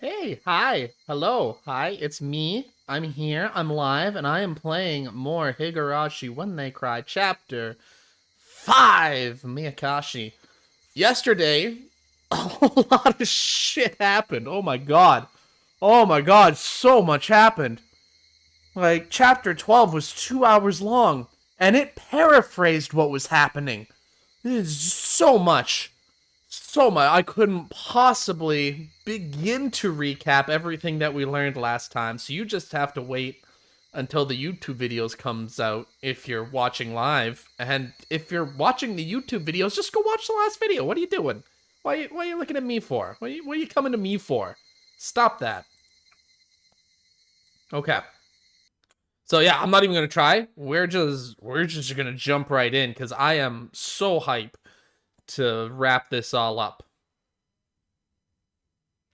Hey, hi, hello, hi, it's me. I'm here, I'm live, and I am playing more Higurashi When They Cry Chapter 5, Miyakashi. Yesterday, a whole lot of shit happened. Oh my god. Oh my god, so much happened. Like, Chapter 12 was 2 hours long, and it paraphrased what was happening. It is so much. So much. I couldn't possibly begin to recap everything that we learned last time, so you just have to wait until the YouTube videos comes out if you're watching live. And if you're watching the YouTube videos, just go watch the last video. What are you doing? Why are you looking at me for? What are you coming to me for? Stop that. Okay. So yeah, I'm not even gonna try. We're just gonna jump right in because I am so hype to wrap this all up.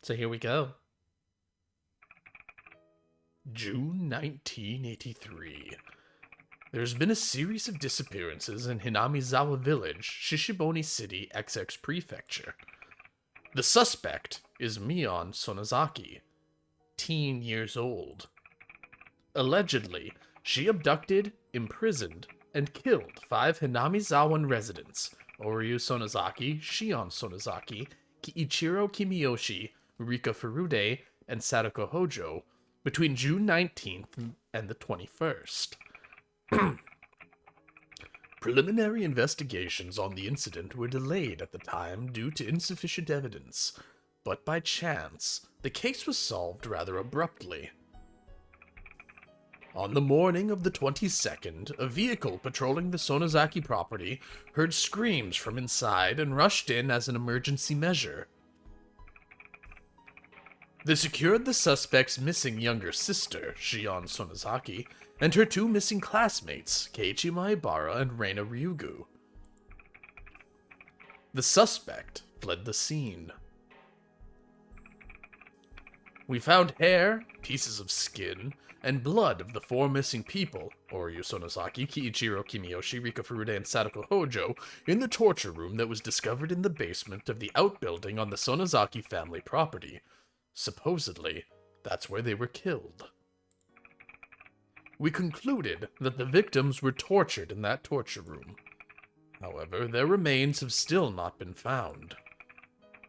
So here we go. June 1983. There's been a series of disappearances in Hinamizawa Village, Shishiboni City, XX Prefecture. The suspect is Mion Sonozaki, teen years old. Allegedly, she abducted, imprisoned, and killed 5 Hinamizawan residents: Oryu Sonozaki, Shion Sonozaki, Kiichiro Kimiyoshi, Rika Furude, and Sadako Hojo between June 19th and the 21st. Preliminary investigations on the incident were delayed at the time due to insufficient evidence, but by chance, the case was solved rather abruptly. On the morning of the 22nd, a vehicle patrolling the Sonozaki property heard screams from inside and rushed in as an emergency measure. They secured the suspect's missing younger sister, Shion Sonozaki, and her 2 missing classmates, Keiichi Maibara and Reina Ryugu. The suspect fled the scene. We found hair, pieces of skin, and blood of the 4 missing people, Oryu Sonozaki, Kiichiro Kimiyoshi, Rika Furude, and Sadako Hojo, in the torture room that was discovered in the basement of the outbuilding on the Sonozaki family property. Supposedly, that's where they were killed. We concluded that the victims were tortured in that torture room. However, their remains have still not been found.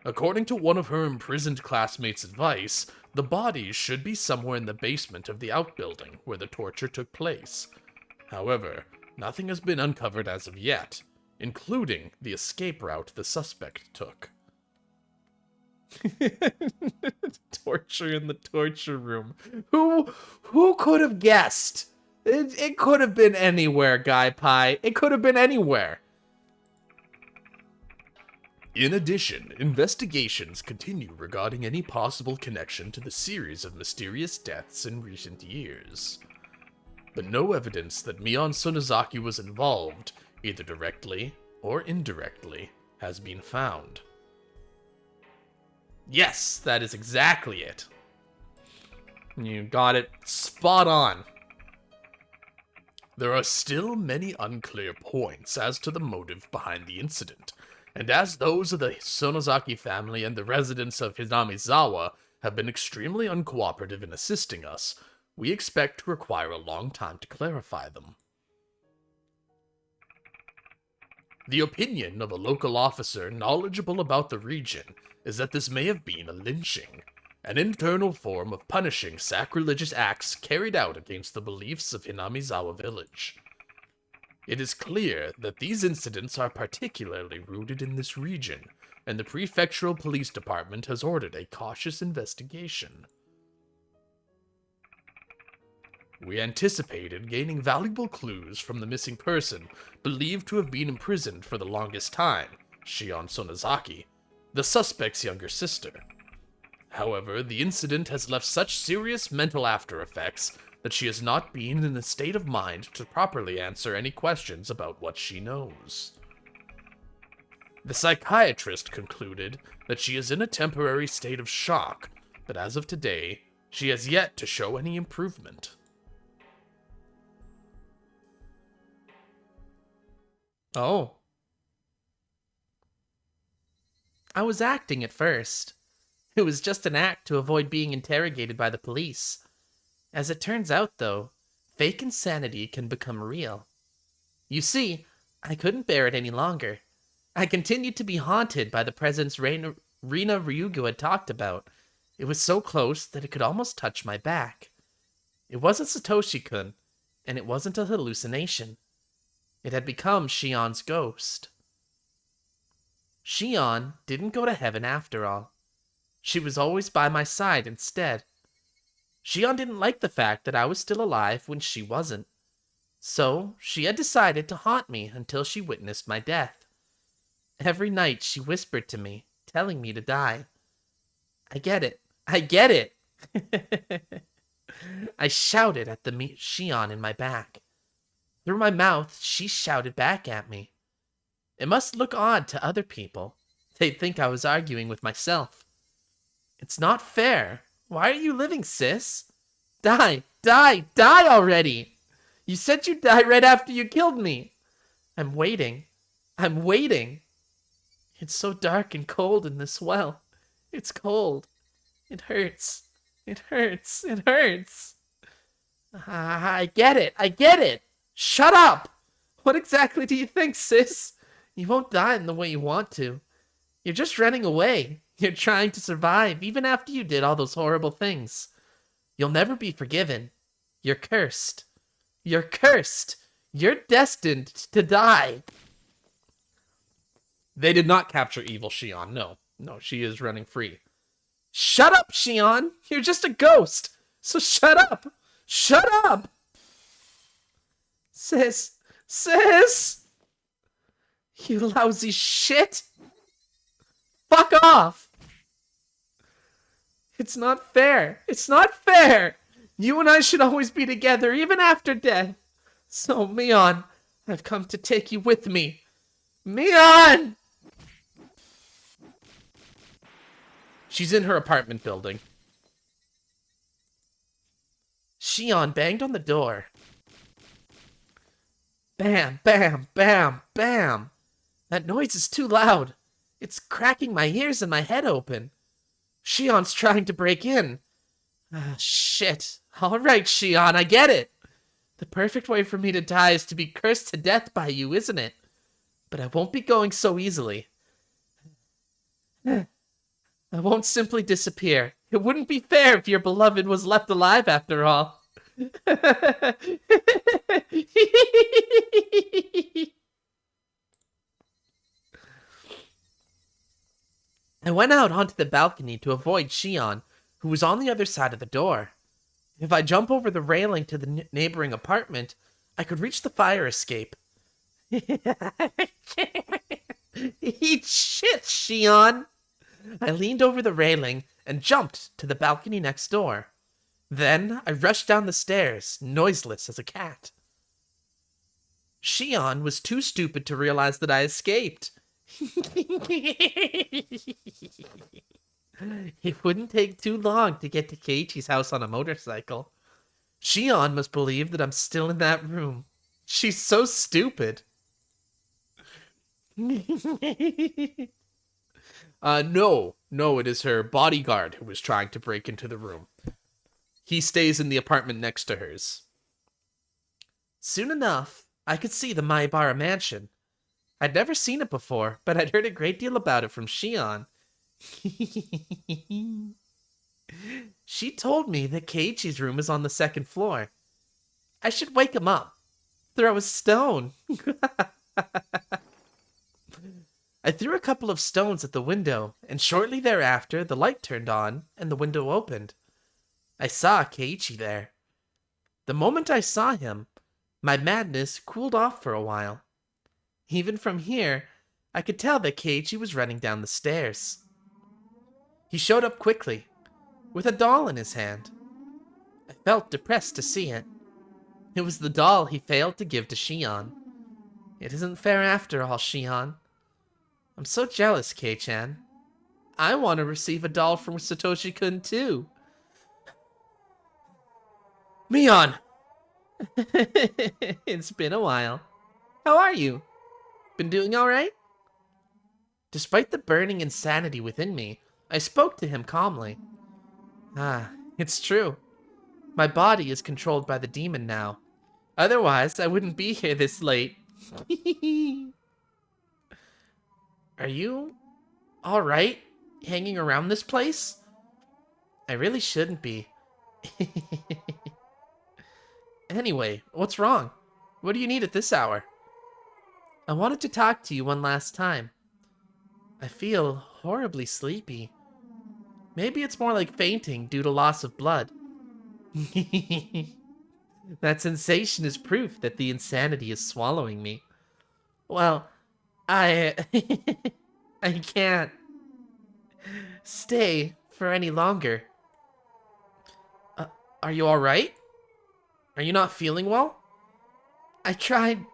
According to one of her imprisoned classmates' advice, the bodies should be somewhere in the basement of the outbuilding where the torture took place. However, nothing has been uncovered as of yet, including the escape route the suspect took. Torture in the torture room. Who could have guessed? It could have been anywhere, Guy Pie. It could have been anywhere. In addition, investigations continue regarding any possible connection to the series of mysterious deaths in recent years. But no evidence that Mion Sonozaki was involved, either directly or indirectly, has been found. Yes, that is exactly it. You got it spot on. There are still many unclear points as to the motive behind the incident, and as those of the Sonozaki family and the residents of Hinamizawa have been extremely uncooperative in assisting us, we expect to require a long time to clarify them. The opinion of a local officer knowledgeable about the region is that this may have been a lynching, an internal form of punishing sacrilegious acts carried out against the beliefs of Hinamizawa village. It is clear that these incidents are particularly rooted in this region, and the prefectural police department has ordered a cautious investigation. We anticipated gaining valuable clues from the missing person, believed to have been imprisoned for the longest time, Shion Sonozaki, the suspect's younger sister. However, the incident has left such serious mental after effects that she has not been in a state of mind to properly answer any questions about what she knows. The psychiatrist concluded that she is in a temporary state of shock, but as of today, she has yet to show any improvement. Oh. I was acting at first. It was just an act to avoid being interrogated by the police. As it turns out, though, fake insanity can become real. You see, I couldn't bear it any longer. I continued to be haunted by the presence Rina Ryugu had talked about. It was so close that it could almost touch my back. It wasn't Satoshi-kun, and it wasn't a hallucination. It had become Shion's ghost. Shion didn't go to heaven after all. She was always by my side instead. Shion didn't like the fact that I was still alive when she wasn't. So she had decided to haunt me until she witnessed my death. Every night she whispered to me, telling me to die. I get it. I get it! I shouted at the Shion in my back. Through my mouth, she shouted back at me. It must look odd to other people. They'd think I was arguing with myself. It's not fair. Why are you living, sis? Die! Die! Die already! You said you'd die right after you killed me. I'm waiting. I'm waiting. It's so dark and cold in this well. It's cold. It hurts. It hurts. It hurts. I get it. I get it. Shut up! What exactly do you think, sis? You won't die in the way you want to. You're just running away. You're trying to survive, even after you did all those horrible things. You'll never be forgiven. You're cursed. You're cursed. You're destined to die. They did not capture evil Shion. No, she is running free. Shut up, Shion. You're just a ghost. So shut up. Shut up. Sis. You lousy shit. Fuck off. It's not fair. It's not fair. You and I should always be together, even after death. So, Mion, I've come to take you with me. Mion! She's in her apartment building. Shion banged on the door. Bam, bam, bam, bam. That noise is too loud. It's cracking my ears and my head open. Shion's trying to break in. Shit. All right, Shion, I get it. The perfect way for me to die is to be cursed to death by you, isn't it? But I won't be going so easily. I won't simply disappear. It wouldn't be fair if your beloved was left alive after all. I went out onto the balcony to avoid Shion, who was on the other side of the door. If I jump over the railing to the neighboring apartment, I could reach the fire escape. Eat shit, Shion! I leaned over the railing and jumped to the balcony next door. Then I rushed down the stairs, noiseless as a cat. Shion was too stupid to realize that I escaped. It wouldn't take too long to get to Keiichi's house on a motorcycle. Shion must believe that I'm still in that room. She's so stupid. No, it is her bodyguard who was trying to break into the room. He stays in the apartment next to hers. Soon enough, I could see the Maibara mansion. I'd never seen it before, but I'd heard a great deal about it from Shion. She told me that Keiichi's room is on the second floor. I should wake him up. Throw a stone. I threw a couple of stones at the window, and shortly thereafter the light turned on and the window opened. I saw Keiichi there. The moment I saw him, my madness cooled off for a while. Even from here, I could tell that Keiichi was running down the stairs. He showed up quickly, with a doll in his hand. I felt depressed to see it. It was the doll he failed to give to Shion. It isn't fair after all, Shion. I'm so jealous, Kei-chan. I want to receive a doll from Satoshi-kun too. Mion! It's been a while. How are you? Been doing alright? Despite the burning insanity within me, I spoke to him calmly. Ah, it's true. My body is controlled by the demon now. Otherwise, I wouldn't be here this late. Are you alright hanging around this place? I really shouldn't be. Anyway, what's wrong? What do you need at this hour? I wanted to talk to you one last time. I feel horribly sleepy. Maybe it's more like fainting due to loss of blood. That sensation is proof that the insanity is swallowing me. Well, I... I can't stay for any longer. Are you alright? Are you not feeling well? I tried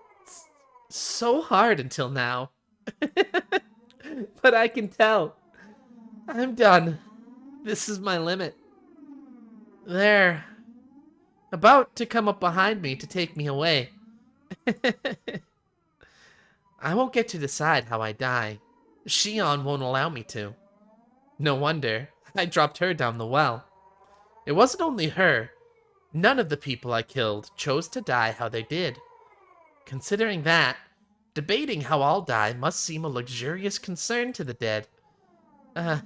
so hard until now. But I can tell. I'm done. This is my limit. They're about to come up behind me to take me away. I won't get to decide how I die. Shion won't allow me to. No wonder. I dropped her down the well. It wasn't only her. None of the people I killed chose to die how they did. Considering that, debating how I'll die must seem a luxurious concern to the dead. Are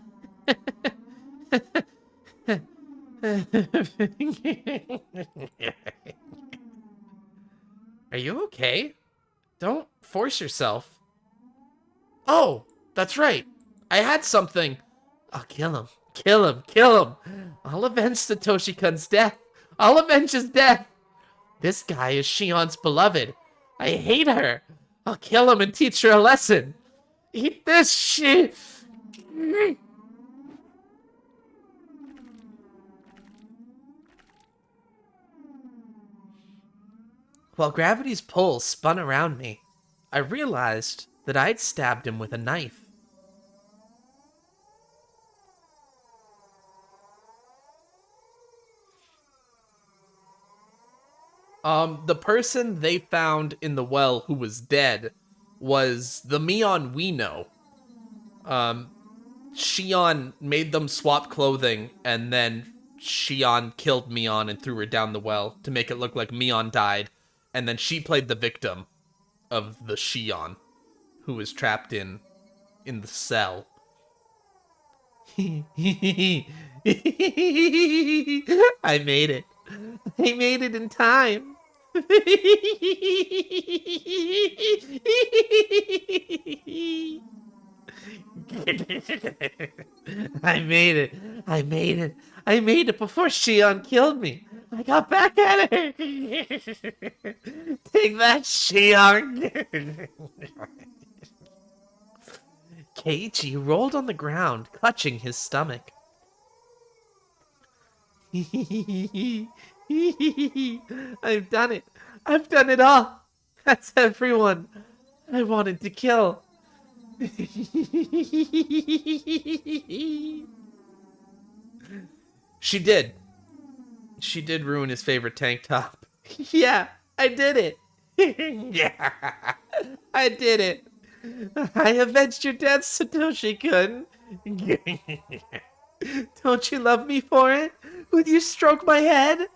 you okay? Don't force yourself. Oh, that's right. I had something. I'll kill him. Kill him. Kill him. I'll avenge Satoshi-kun's death. I'll avenge his death. This guy is Shion's beloved. I hate her. I'll kill him and teach her a lesson. Eat this shit. While gravity's pull spun around me, I realized that I'd stabbed him with a knife. The person they found in the well who was dead was the Mion we know. Shion made them swap clothing, and then Shion killed Mion and threw her down the well to make it look like Mion died, and then she played the victim of the Shion who was trapped in the cell. I made it. I made it in time. I made it. I made it. I made it before Shion killed me. I got back at her. Take that, Shion. Keiichi rolled on the ground, clutching his stomach. I've done it. I've done it all. That's everyone I wanted to kill. She did. She did ruin his favorite tank top. Yeah, I did it. Yeah, I did it. I avenged your death, Satoshi-kun. Don't you love me for it? Would you stroke my head?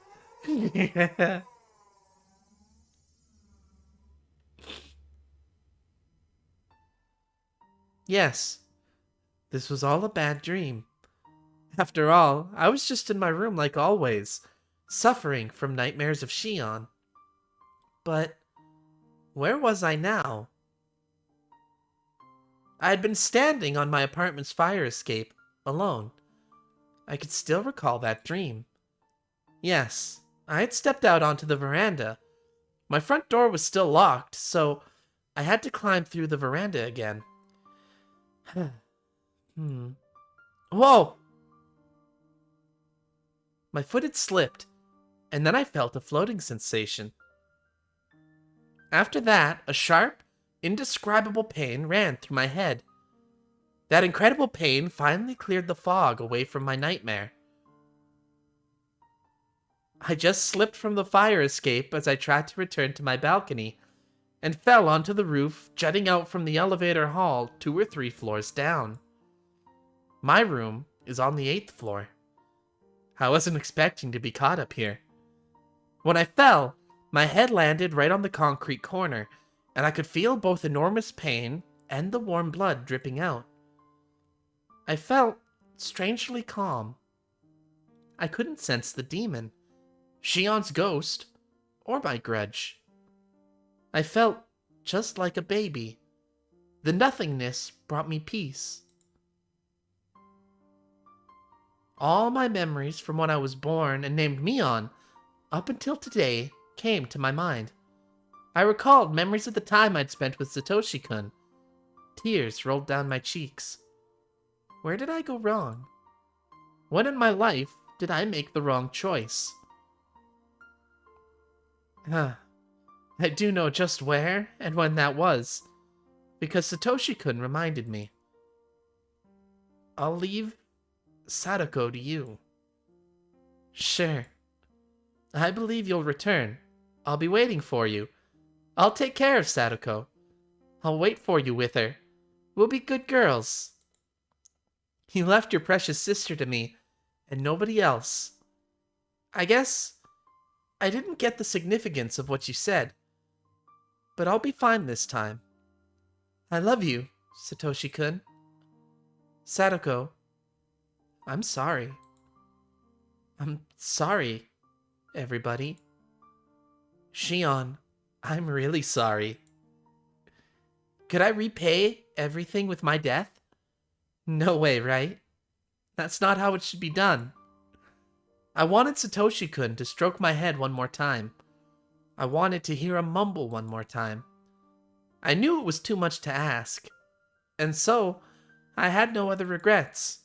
Yes, this was all a bad dream. After all, I was just in my room like always, suffering from nightmares of Shion. But where was I now? I had been standing on my apartment's fire escape, alone. I could still recall that dream. Yes, I had stepped out onto the veranda. My front door was still locked, so I had to climb through the veranda again. Whoa! My foot had slipped, and then I felt a floating sensation. After that, a sharp, indescribable pain ran through my head. That incredible pain finally cleared the fog away from my nightmare. I just slipped from the fire escape as I tried to return to my balcony, and fell onto the roof jutting out from the elevator hall 2 or 3 floors down. My room is on the 8th floor. I wasn't expecting to be caught up here. When I fell, my head landed right on the concrete corner, and I could feel both enormous pain and the warm blood dripping out. I felt strangely calm. I couldn't sense the demon, Shion's ghost, or my grudge. I felt just like a baby. The nothingness brought me peace. All my memories from when I was born and named Mion, up until today, came to my mind. I recalled memories of the time I'd spent with Satoshi-kun. Tears rolled down my cheeks. Where did I go wrong? When in my life did I make the wrong choice? I do know just where and when that was, because Satoshi-kun reminded me. I'll leave Sadako to you. Sure. I believe you'll return. I'll be waiting for you. I'll take care of Sadako. I'll wait for you with her. We'll be good girls. You left your precious sister to me, and nobody else. I guess I didn't get the significance of what you said, but I'll be fine this time. I love you, Satoshi-kun. Sadako, I'm sorry. I'm sorry, everybody. Shion, I'm really sorry. Could I repay everything with my death? No way, right? That's not how it should be done. I wanted Satoshi-kun to stroke my head one more time. I wanted to hear him mumble one more time. I knew it was too much to ask, and so I had no other regrets.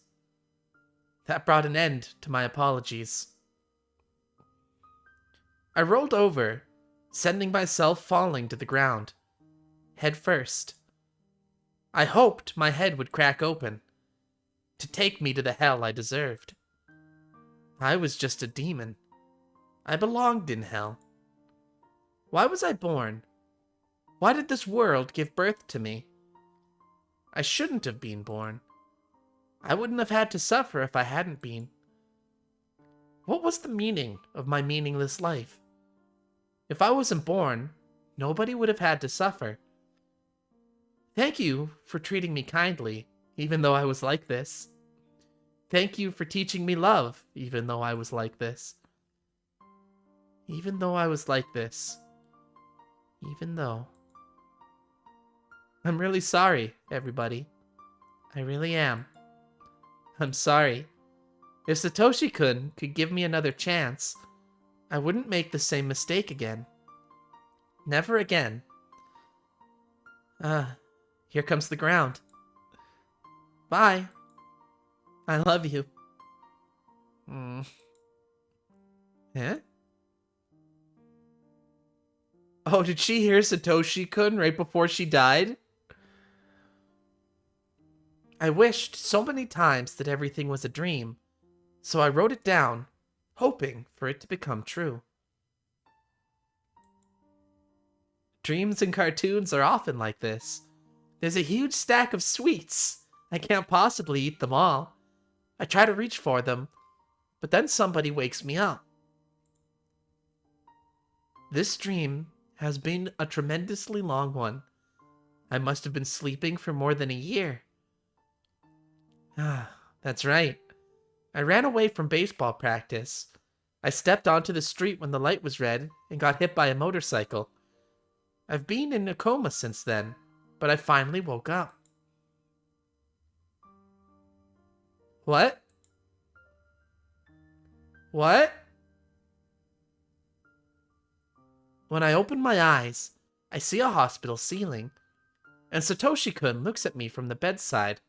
That brought an end to my apologies. I rolled over, sending myself falling to the ground, head first. I hoped my head would crack open, to take me to the hell I deserved. I was just a demon. I belonged in hell. Why was I born? Why did this world give birth to me? I shouldn't have been born. I wouldn't have had to suffer if I hadn't been. What was the meaning of my meaningless life? If I wasn't born, nobody would have had to suffer. Thank you for treating me kindly, even though I was like this. Thank you for teaching me love, even though I was like this. Even though I was like this. Even though. I'm really sorry, everybody. I really am. I'm sorry. If Satoshi-kun could give me another chance, I wouldn't make the same mistake again. Never again. Here comes the ground. Bye. I love you. Eh? Oh, did she hear Satoshi-kun right before she died? I wished so many times that everything was a dream, so I wrote it down, hoping for it to become true. Dreams and cartoons are often like this. There's a huge stack of sweets. I can't possibly eat them all. I try to reach for them, but then somebody wakes me up. This dream has been a tremendously long one. I must have been sleeping for more than a year. That's right. I ran away from baseball practice. I stepped onto the street when the light was red and got hit by a motorcycle. I've been in a coma since then, but I finally woke up. What? What? When I open my eyes, I see a hospital ceiling, and Satoshi-kun looks at me from the bedside.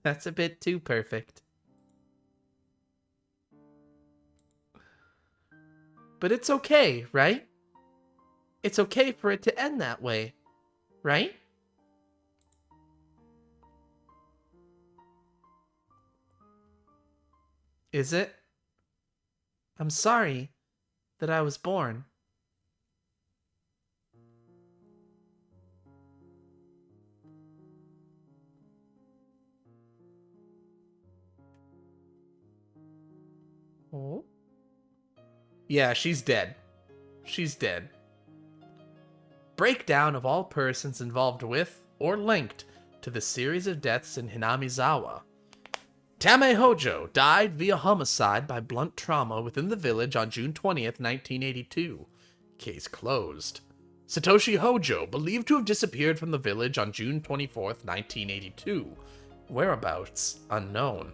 That's a bit too perfect. But it's okay, right? It's okay for it to end that way, right? Is it? I'm sorry that I was born. Oh? Yeah, she's dead. She's dead. Breakdown of all persons involved with or linked to the series of deaths in Hinamizawa. Tame Hojo died via homicide by blunt trauma within the village on June 20th, 1982. Case closed. Satoshi Hojo, believed to have disappeared from the village on June 24th, 1982. Whereabouts unknown.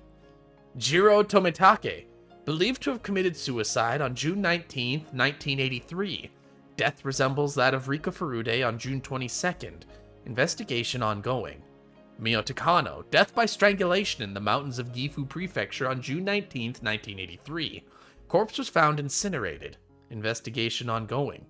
Jiro Tomitake, believed to have committed suicide on June 19th, 1983. Death resembles that of Rika Furude on June 22nd. Investigation ongoing. Mio Takano, death by strangulation in the mountains of Gifu Prefecture on June 19th, 1983. Corpse was found incinerated. Investigation ongoing.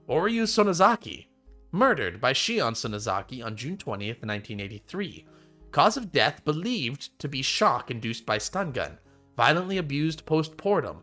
Oryu Sonozaki, murdered by Shion Sonozaki on June 20th, 1983. Cause of death believed to be shock induced by stun gun. Violently abused post-mortem.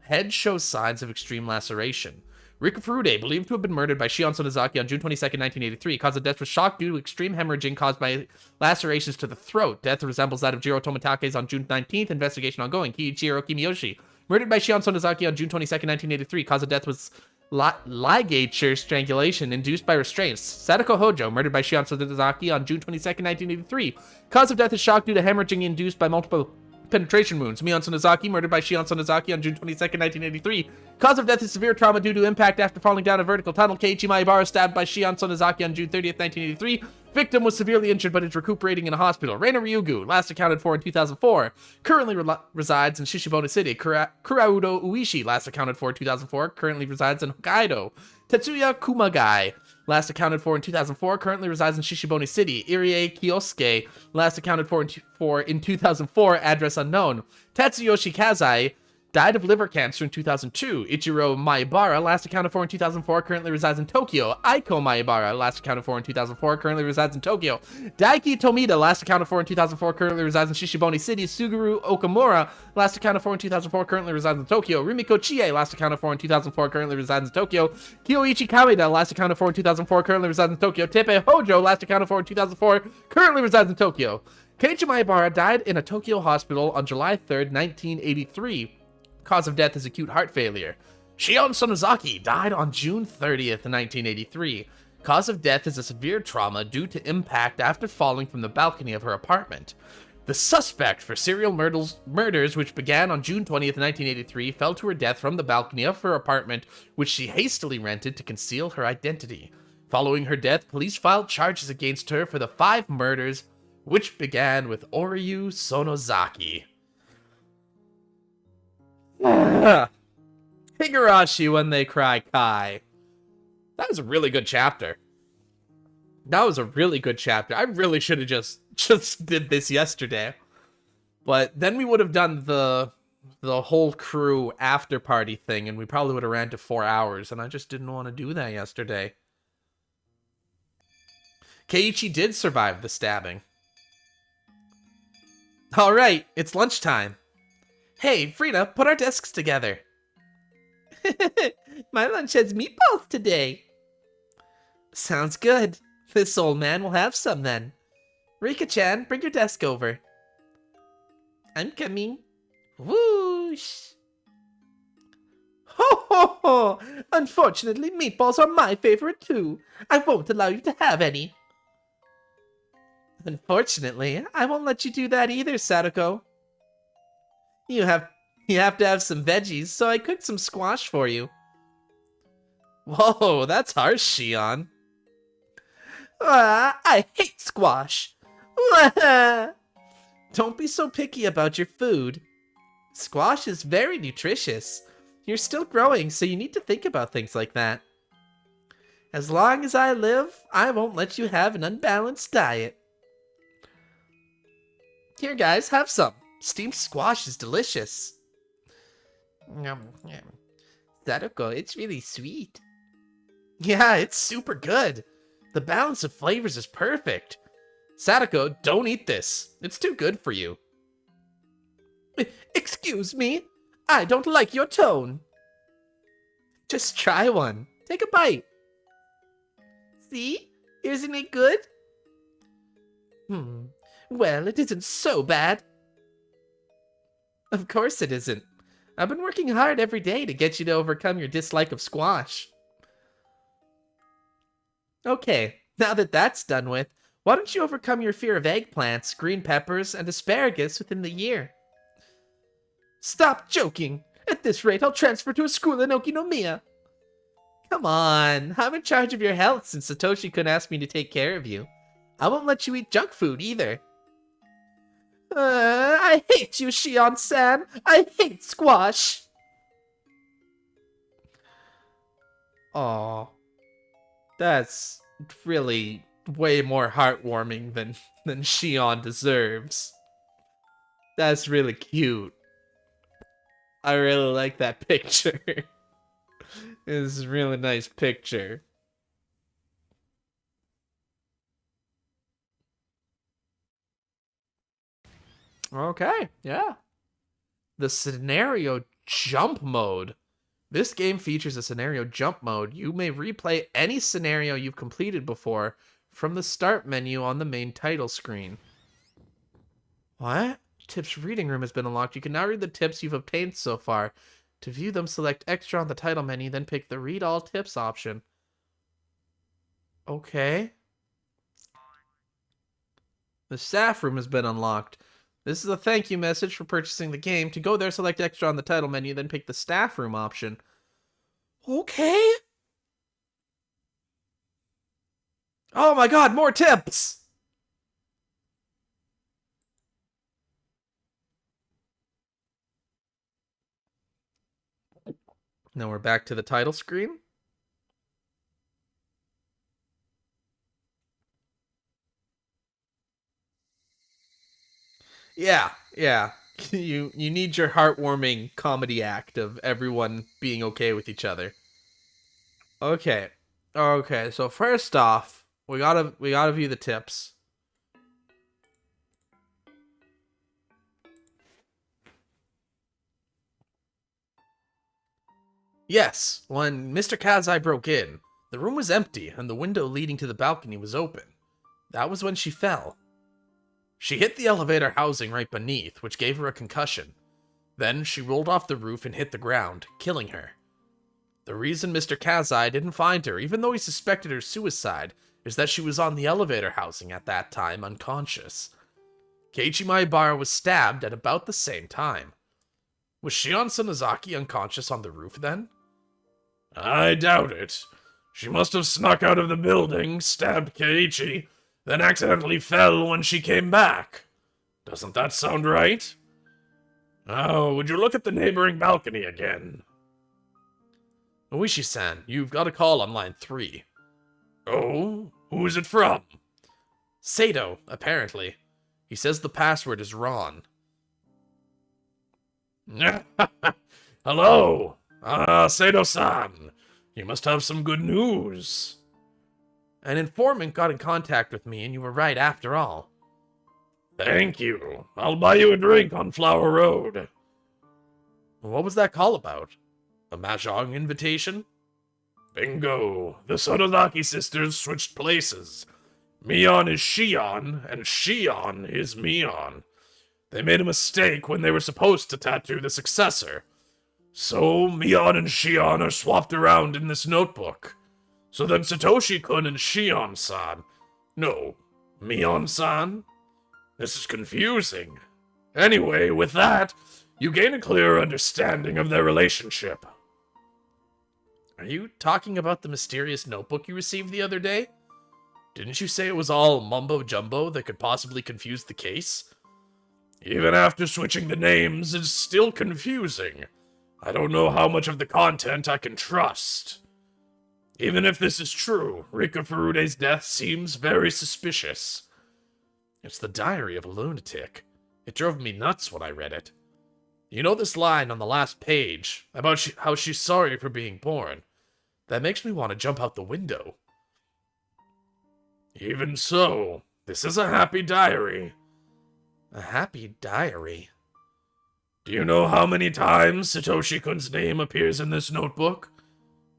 Head shows signs of extreme laceration. Rika Furude, believed to have been murdered by Shion Sonozaki on June 22nd, 1983. Cause of death was shock due to extreme hemorrhaging caused by lacerations to the throat. Death resembles that of Jiro Tomitake's on June 19th. Investigation ongoing. Kiichiro Kimiyoshi, murdered by Shion Sonozaki on June 22nd, 1983. Cause of death was ligature strangulation induced by restraints. Sadako Hojo, murdered by Shion Sonozaki on June 22nd, 1983. Cause of death is shock due to hemorrhaging induced by multiple penetration wounds. Mion Sonozaki, murdered by Shion Sonozaki on June 22nd, 1983. Cause of death is severe trauma due to impact after falling down a vertical tunnel. Keiichi Maibara, stabbed by Shion Sonozaki on June 30th, 1983. Victim was severely injured but is recuperating in a hospital. Reina Ryugu, last accounted for in 2004. Currently resides in Shishibone City. Kuraudo Uishi, last accounted for in 2004. Currently resides in Hokkaido. Tetsuya Kumagai, last accounted for in 2004, currently resides in Shishibone City. Irie Kiosuke, last accounted for in 2004, address unknown. Tatsuyoshi Kazai, died of liver cancer in 2002. Ichiro Maibara, last accounted for in 2004, currently resides in Tokyo. Aiko Maibara, last accounted for in 2004, currently resides in Tokyo. Daiki Tomita, last accounted for in 2004, currently resides in Shishibone City. Suguru Okamura, last accounted for in 2004, currently resides in Tokyo. Rimiko Chie, last accounted for in 2004, currently resides in Tokyo. Kyoichi Kameda, last accounted for in 2004, currently resides in Tokyo. Tepe Hojo, last accounted for in 2004, currently resides in Tokyo. Keiichi Maibara died in a Tokyo hospital on July 3rd, 1983. Cause of death is acute heart failure. Shion Sonozaki died on June 30th, 1983. Cause of death is a severe trauma due to impact after falling from the balcony of her apartment. The suspect for serial murders, which began on June 20th, 1983, fell to her death from the balcony of her apartment, which she hastily rented to conceal her identity. Following her death, police filed charges against her for the 5 murders, which began with Oryu Sonozaki. Higurashi when they cry Kai. That was a really good chapter. I really should have just did this yesterday. But then we would have done the whole crew after party thing, and we probably would have ran to 4 hours, and I just didn't want to do that yesterday. Keiichi did survive the stabbing. Alright, it's lunchtime. Hey, Frida, put our desks together. My lunch has meatballs today. Sounds good. This old man will have some then. Rika-chan, bring your desk over. I'm coming. Whoosh. Ho ho ho! Unfortunately, meatballs are my favorite too. I won't allow you to have any. Unfortunately, I won't let you do that either, Sadako. You have to have some veggies, so I cooked some squash for you. Whoa, that's harsh, Shion. I hate squash. Don't be so picky about your food. Squash is very nutritious. You're still growing, so you need to think about things like that. As long as I live, I won't let you have an unbalanced diet. Here, guys, have some. Steamed squash is delicious. Sadako, it's really sweet. Yeah, it's super good. The balance of flavors is perfect. Sadako, don't eat this. It's too good for you. Excuse me? I don't like your tone. Just try one. Take a bite. See? Isn't it good? Well, it isn't so bad. Of course it isn't. I've been working hard every day to get you to overcome your dislike of squash. Okay, now that that's done with, why don't you overcome your fear of eggplants, green peppers, and asparagus within the year? Stop joking! At this rate, I'll transfer to a school in Okinomiya. Come on, I'm in charge of your health since Satoshi couldn't ask me to take care of you. I won't let you eat junk food either. I hate you, Shion-san. I hate squash. Aw, that's really way more heartwarming than Shion deserves. That's really cute. I really like that picture. It's a really nice picture. Okay, yeah. The scenario jump mode. This game features a scenario jump mode. You may replay any scenario you've completed before from the start menu on the main title screen. What? Tips reading room has been unlocked. You can now read the tips you've obtained so far. To view them, select extra on the title menu, then pick the read all tips option. Okay. The staff room has been unlocked. This is a thank you message for purchasing the game. To go there, select extra on the title menu, then pick the staff room option. Okay. Oh my god, more tips! Now we're back to the title screen. Yeah. You need your heartwarming comedy act of everyone being okay with each other. Okay. Okay, so first off, we gotta view the tips. Yes, when Mr. Kazai broke in, the room was empty and the window leading to the balcony was open. That was when she fell. She hit the elevator housing right beneath, which gave her a concussion. Then she rolled off the roof and hit the ground, killing her. The reason Mr. Kazai didn't find her, even though he suspected her suicide, is that she was on the elevator housing at that time, unconscious. Keiichi Maibara was stabbed at about the same time. Was Shion Sonozaki unconscious on the roof then? I doubt it. She must have snuck out of the building, stabbed Keiichi, then accidentally fell when she came back. Doesn't that sound right? Oh, would you look at the neighboring balcony again? Oishi-san, you've got a call on line 3. Oh? Who is it from? Sato, apparently. He says the password is wrong. Hello? Sato-san. You must have some good news. An informant got in contact with me, and you were right after all. Thank you. I'll buy you a drink on Flower Road. What was that call about? A mahjong invitation? Bingo. The Sonozaki sisters switched places. Mion is Shion, and Shion is Mion. They made a mistake when they were supposed to tattoo the successor. So, Mion and Shion are swapped around in this notebook. So then Satoshi-kun and Shion-san. No, Mion-san? This is confusing. Anyway, with that, you gain a clearer understanding of their relationship. Are you talking about the mysterious notebook you received the other day? Didn't you say it was all mumbo-jumbo that could possibly confuse the case? Even after switching the names, it's still confusing. I don't know how much of the content I can trust. Even if this is true, Rika Furude's death seems very suspicious. It's the diary of a lunatic. It drove me nuts when I read it. You know this line on the last page, about how she's sorry for being born? That makes me want to jump out the window. Even so, this is a happy diary. A happy diary? Do you know how many times Satoshi-kun's name appears in this notebook?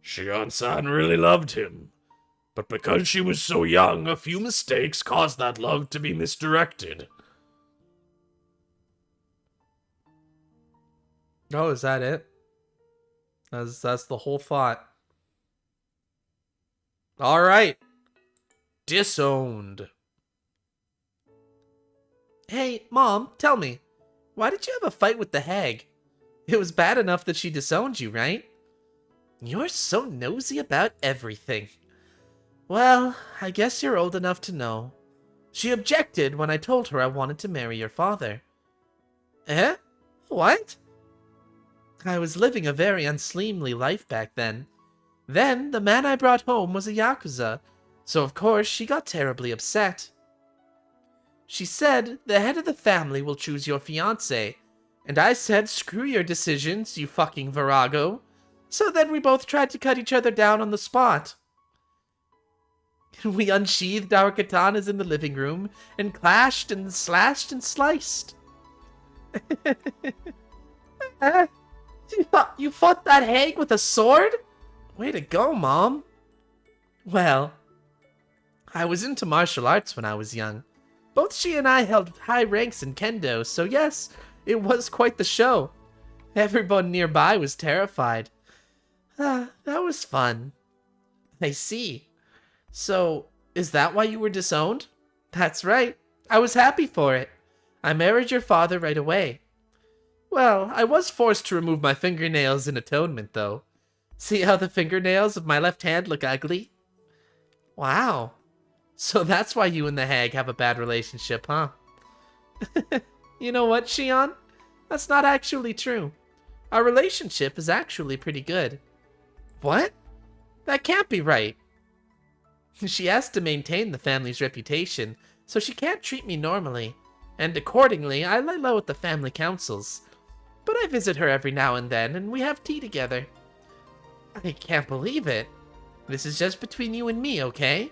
Shion-san really loved him. But because she was so young, a few mistakes caused that love to be misdirected. Oh, is that it? That's the whole thought. All right. Disowned. Hey, Mom, tell me, why did you have a fight with the hag? It was bad enough that she disowned you, right? You're so nosy about everything. Well, I guess you're old enough to know. She objected when I told her I wanted to marry your father. Eh? What? I was living a very unseemly life back then. Then, the man I brought home was a Yakuza, so of course she got terribly upset. She said the head of the family will choose your fiancé, and I said screw your decisions, you fucking virago. So then we both tried to cut each other down on the spot. We unsheathed our katanas in the living room, and clashed and slashed and sliced. You fought that hag with a sword? Way to go, Mom. Well, I was into martial arts when I was young. Both she and I held high ranks in kendo, so yes, it was quite the show. Everyone nearby was terrified. That was fun. I see. So, is that why you were disowned? That's right. I was happy for it. I married your father right away. Well, I was forced to remove my fingernails in atonement, though. See how the fingernails of my left hand look ugly? Wow. So that's why you and the hag have a bad relationship, huh? You know what, Shion? That's not actually true. Our relationship is actually pretty good. What? That can't be right. She has to maintain the family's reputation, so she can't treat me normally. And accordingly, I lay low at the family councils. But I visit her every now and then, and we have tea together. I can't believe it. This is just between you and me, okay?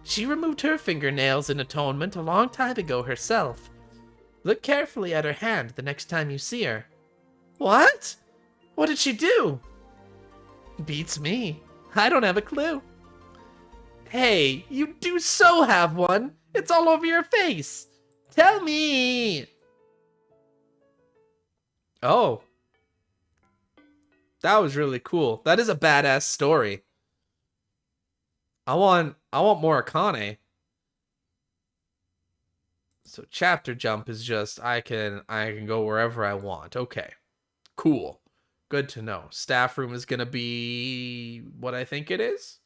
She removed her fingernails in atonement a long time ago herself. Look carefully at her hand the next time you see her. What? What did she do? Beats me. I don't have a clue. Hey, you do so have one. It's all over your face. Tell me. Oh. That was really cool. That is a badass story. I want more Akane. So chapter jump is just I can go wherever I want. Okay. Cool. Good to know. Staff room is gonna be what I think it is.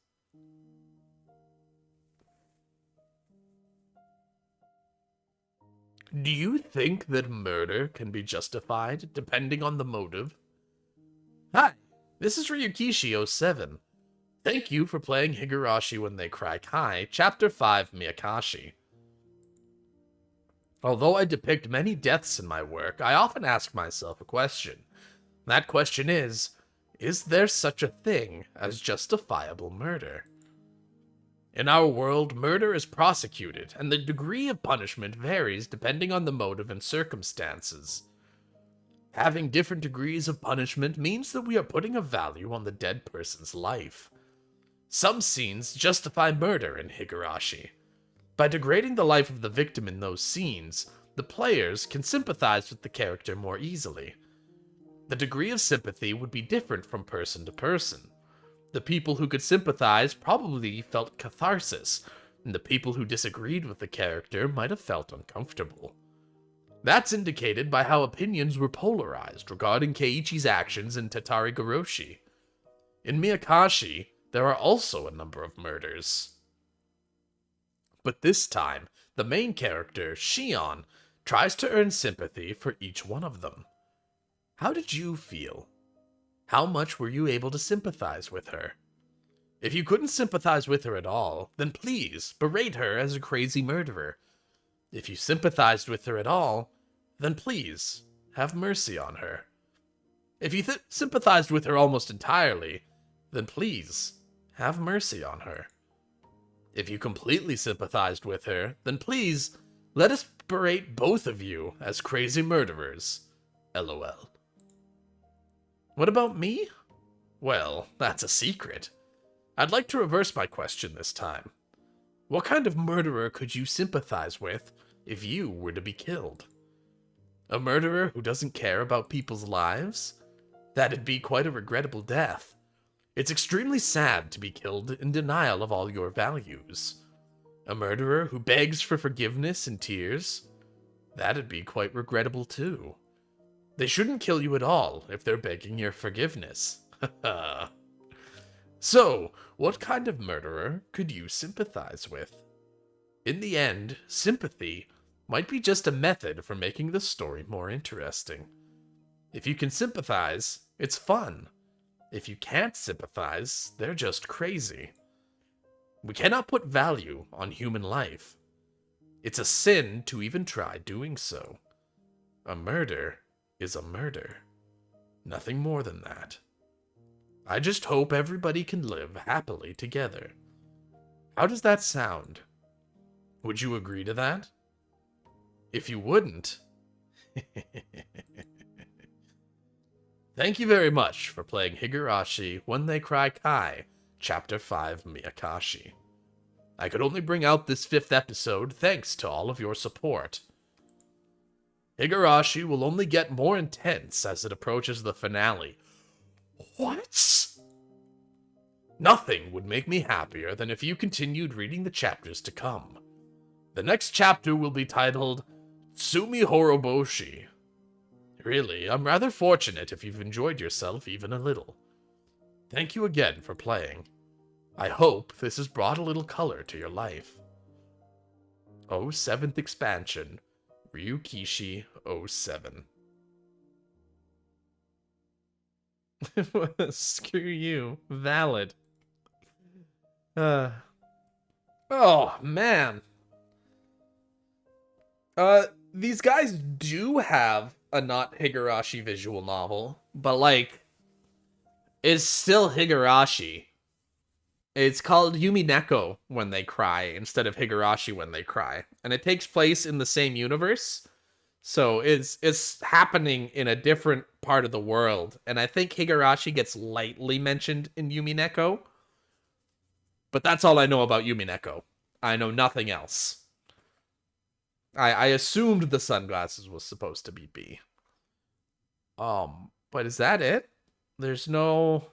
Do you think that murder can be justified depending on the motive? Hi, this is Ryukishi07. Thank you for playing Higurashi When They Cry Kai, Chapter 5, Miyakashi. Although I depict many deaths in my work, I often ask myself a question. That question is there such a thing as justifiable murder? In our world, murder is prosecuted, and the degree of punishment varies depending on the motive and circumstances. Having different degrees of punishment means that we are putting a value on the dead person's life. Some scenes justify murder in Higurashi. By degrading the life of the victim in those scenes, the players can sympathize with the character more easily. The degree of sympathy would be different from person to person. The people who could sympathize probably felt catharsis, and the people who disagreed with the character might have felt uncomfortable. That's indicated by how opinions were polarized regarding Keiichi's actions in Tatari Goroshi. In Miyakashi, there are also a number of murders. But this time, the main character, Shion, tries to earn sympathy for each one of them. How did you feel? How much were you able to sympathize with her? If you couldn't sympathize with her at all, then please berate her as a crazy murderer. If you sympathized with her at all, then please have mercy on her. If you sympathized with her almost entirely, then please have mercy on her. If you completely sympathized with her, then please let us berate both of you as crazy murderers. LOL. What about me? Well, that's a secret. I'd like to reverse my question this time. What kind of murderer could you sympathize with if you were to be killed? A murderer who doesn't care about people's lives? That'd be quite a regrettable death. It's extremely sad to be killed in denial of all your values. A murderer who begs for forgiveness in tears? That'd be quite regrettable too. They shouldn't kill you at all if they're begging your forgiveness. So, what kind of murderer could you sympathize with? In the end, sympathy might be just a method for making the story more interesting. If you can sympathize, it's fun. If you can't sympathize, they're just crazy. We cannot put value on human life. It's a sin to even try doing so. A murder is a murder. Nothing more than that. I just hope everybody can live happily together. How does that sound? Would you agree to that? If you wouldn't... Thank you very much for playing Higurashi When They Cry Kai, Chapter 5 Miyakashi. I could only bring out this 5th episode thanks to all of your support. Higurashi will only get more intense as it approaches the finale. What? Nothing would make me happier than if you continued reading the chapters to come. The next chapter will be titled Tsumi Horoboshi. Really, I'm rather fortunate if you've enjoyed yourself even a little. Thank you again for playing. I hope this has brought a little color to your life. 07th expansion, Ryukishi 07. Screw you. Valid. Oh, man. These guys do have a not Higurashi visual novel, but, like, it's still Higurashi. It's called Yumineko When They Cry instead of Higurashi When They Cry. And it takes place in the same universe. So it's happening in a different part of the world. And I think Higurashi gets lightly mentioned in Yumineko. But that's all I know about Yumineko. I know nothing else. I assumed the sunglasses was supposed to be B. But is that it? There's no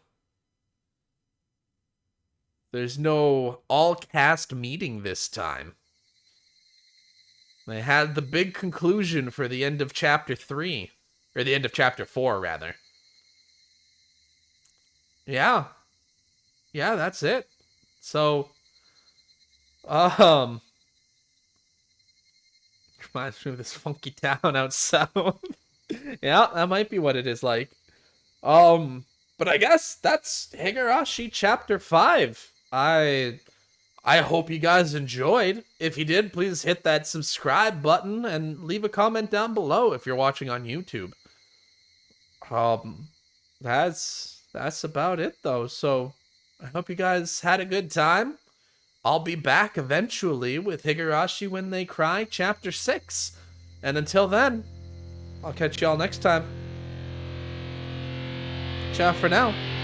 all-cast meeting this time. They had the big conclusion for the end of Chapter 3. Or the end of Chapter 4, rather. Yeah. Yeah, that's it. So, reminds me of this funky town out south. Yeah, that might be what it is like. But I guess that's Higurashi Chapter 5. I hope you guys enjoyed. If you did, please hit that subscribe button and leave a comment down below if you're watching on YouTube. That's about it though. So I hope you guys had a good time. I'll be back eventually with Higurashi When They Cry Chapter 6. And until then, I'll catch y'all next time. Ciao for now.